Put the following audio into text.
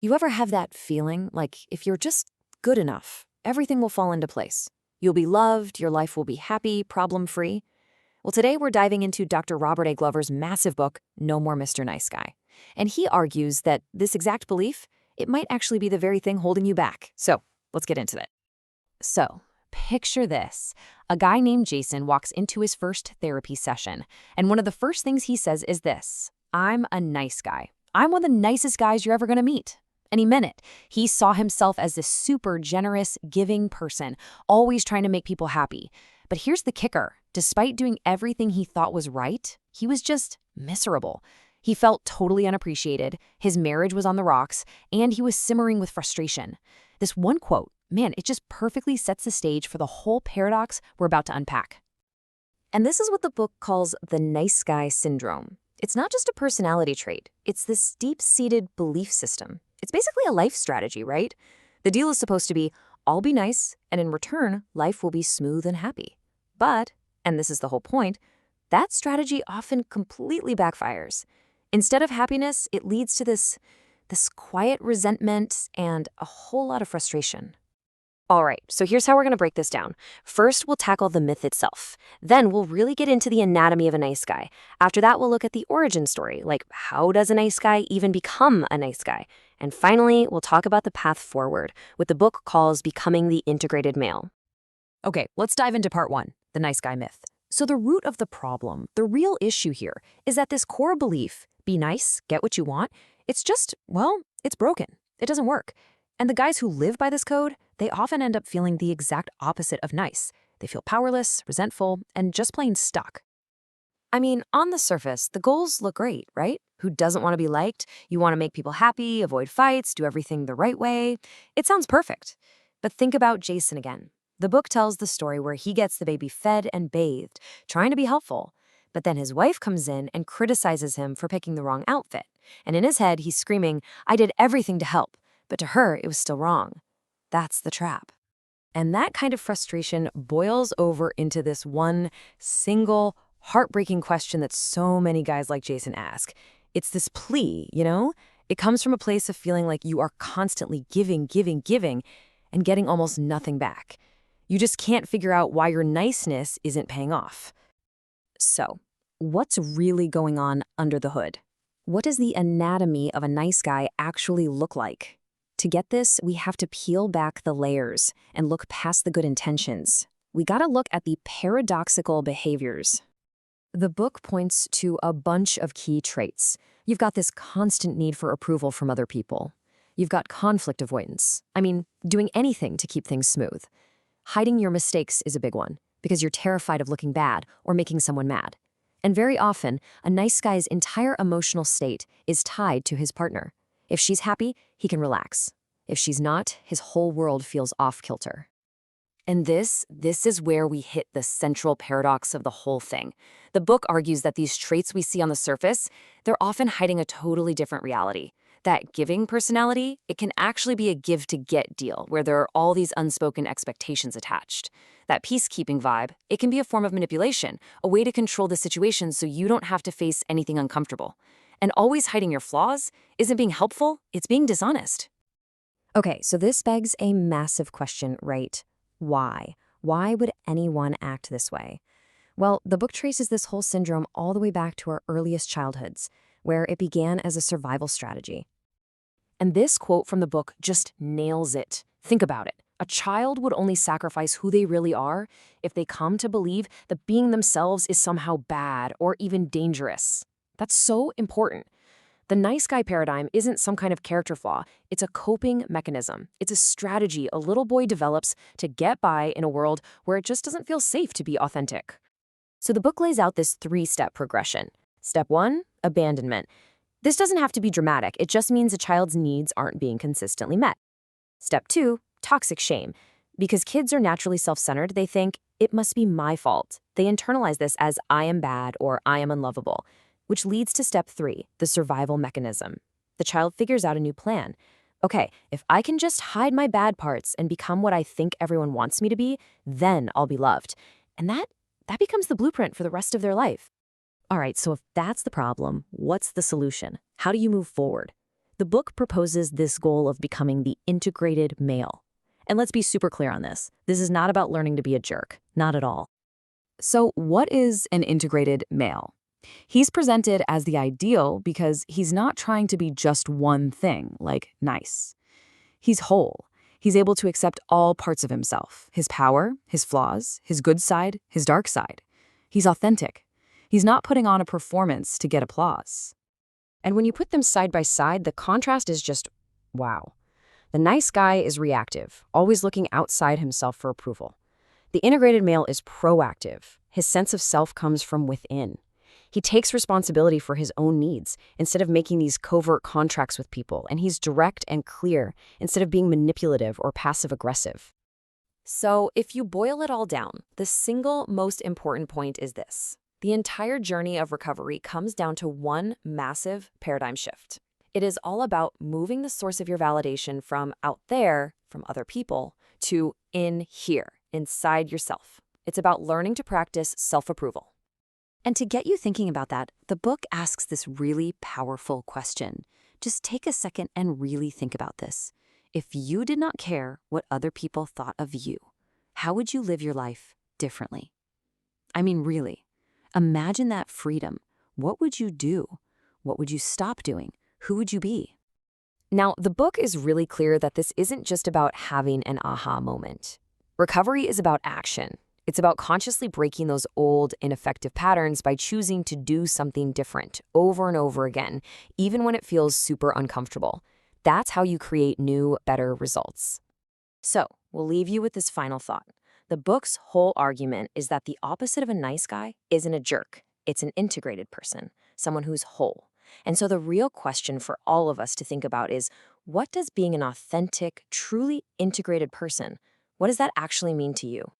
You ever have that feeling like if you're just good enough, everything will fall into place? You'll be loved, your life will be happy, problem-free? Well, today we're diving into Dr. Robert A. Glover's massive book, No More Mr. Nice Guy. And he argues that this exact belief, it might actually be the very thing holding you back. So let's get into it. So, picture this. A guy named Jason walks into his first therapy session, and one of the first things he says is this: I'm a nice guy. I'm one of the nicest guys you're ever going to meet. And he meant it. He saw himself as this super generous, giving person, always trying to make people happy. But here's the kicker. Despite doing everything he thought was right, he was just miserable. He felt totally unappreciated, his marriage was on the rocks, and he was simmering with frustration. This one quote, man, it just perfectly sets the stage for the whole paradox we're about to unpack. And this is what the book calls the nice guy syndrome. It's not just a personality trait. It's this deep-seated belief system. It's basically a life strategy, right? The deal is supposed to be, I'll be nice, and in return, life will be smooth and happy. But, and this is the whole point, that strategy often completely backfires. Instead of happiness, it leads to this quiet resentment and a whole lot of frustration. All right, so here's how we're going to break this down. First, we'll tackle the myth itself. Then we'll really get into the anatomy of a nice guy. After that, we'll look at the origin story, like how does a nice guy even become a nice guy? And finally, we'll talk about the path forward, what the book calls becoming the integrated male. Okay, let's dive into part one, the nice guy myth. So the root of the problem, the real issue here, is that this core belief, be nice, get what you want, it's just, well, it's broken. It doesn't work. And the guys who live by this code, they often end up feeling the exact opposite of nice. They feel powerless, resentful, and just plain stuck. I mean, on the surface, the goals look great, right? Who doesn't want to be liked? You want to make people happy, avoid fights, do everything the right way. It sounds perfect. But think about Jason again. The book tells the story where he gets the baby fed and bathed, trying to be helpful. But then his wife comes in and criticizes him for picking the wrong outfit. And in his head, he's screaming, I did everything to help. But to her, it was still wrong. That's the trap. And that kind of frustration boils over into this one single, heartbreaking question that so many guys like Jason ask. It's this plea, you know? It comes from a place of feeling like you are constantly giving, and getting almost nothing back. You just can't figure out why your niceness isn't paying off. So, what's really going on under the hood? What does the anatomy of a nice guy actually look like? To get this, we have to peel back the layers and look past the good intentions. We gotta look at the paradoxical behaviors. The book points to a bunch of key traits. You've got this constant need for approval from other people. You've got conflict avoidance. I mean, doing anything to keep things smooth. Hiding your mistakes is a big one, because you're terrified of looking bad or making someone mad. And very often, a nice guy's entire emotional state is tied to his partner. If she's happy, he can relax. If she's not, his whole world feels off-kilter. And this is where we hit the central paradox of the whole thing. The book argues that these traits we see on the surface, they're often hiding a totally different reality. That giving personality, it can actually be a give-to-get deal, where there are all these unspoken expectations attached. That peacekeeping vibe, it can be a form of manipulation, a way to control the situation so you don't have to face anything uncomfortable. And always hiding your flaws isn't being helpful, it's being dishonest. Okay, so this begs a massive question, right? Why? Why would anyone act this way? Well, the book traces this whole syndrome all the way back to our earliest childhoods, where it began as a survival strategy. And this quote from the book just nails it. Think about it. A child would only sacrifice who they really are if they come to believe that being themselves is somehow bad or even dangerous. That's so important. The nice guy paradigm isn't some kind of character flaw. It's a coping mechanism. It's a strategy a little boy develops to get by in a world where it just doesn't feel safe to be authentic. So the book lays out this 3-step progression. Step 1, abandonment. This doesn't have to be dramatic. It just means a child's needs aren't being consistently met. Step 2, toxic shame. Because kids are naturally self-centered, they think, it must be my fault. They internalize this as I am bad or I am unlovable. Which leads to step 3, the survival mechanism. The child figures out a new plan. Okay, if I can just hide my bad parts and become what I think everyone wants me to be, then I'll be loved. And that becomes the blueprint for the rest of their life. All right, so if that's the problem, what's the solution? How do you move forward? The book proposes this goal of becoming the integrated male. And let's be super clear on this. This is not about learning to be a jerk. Not at all. So, what is an integrated male? He's presented as the ideal because he's not trying to be just one thing, like nice. He's whole. He's able to accept all parts of himself, his power, his flaws, his good side, his dark side. He's authentic. He's not putting on a performance to get applause. And when you put them side by side, the contrast is just wow. The nice guy is reactive, always looking outside himself for approval. The integrated male is proactive. His sense of self comes from within. He takes responsibility for his own needs instead of making these covert contracts with people, and he's direct and clear instead of being manipulative or passive-aggressive. So, if you boil it all down, the single most important point is this. The entire journey of recovery comes down to one massive paradigm shift. It is all about moving the source of your validation from out there, from other people, to in here, inside yourself. It's about learning to practice self-approval. And to get you thinking about that, the book asks this really powerful question. Just take a second and really think about this. If you did not care what other people thought of you, how would you live your life differently? I mean, really, imagine that freedom. What would you do? What would you stop doing? Who would you be? Now, the book is really clear that this isn't just about having an aha moment. Recovery is about action. It's about consciously breaking those old, ineffective patterns by choosing to do something different over and over again, even when it feels super uncomfortable. That's how you create new, better results. So, we'll leave you with this final thought. The book's whole argument is that the opposite of a nice guy isn't a jerk. It's an integrated person, someone who's whole. And so the real question for all of us to think about is, what does being an authentic, truly integrated person, what does that actually mean to you?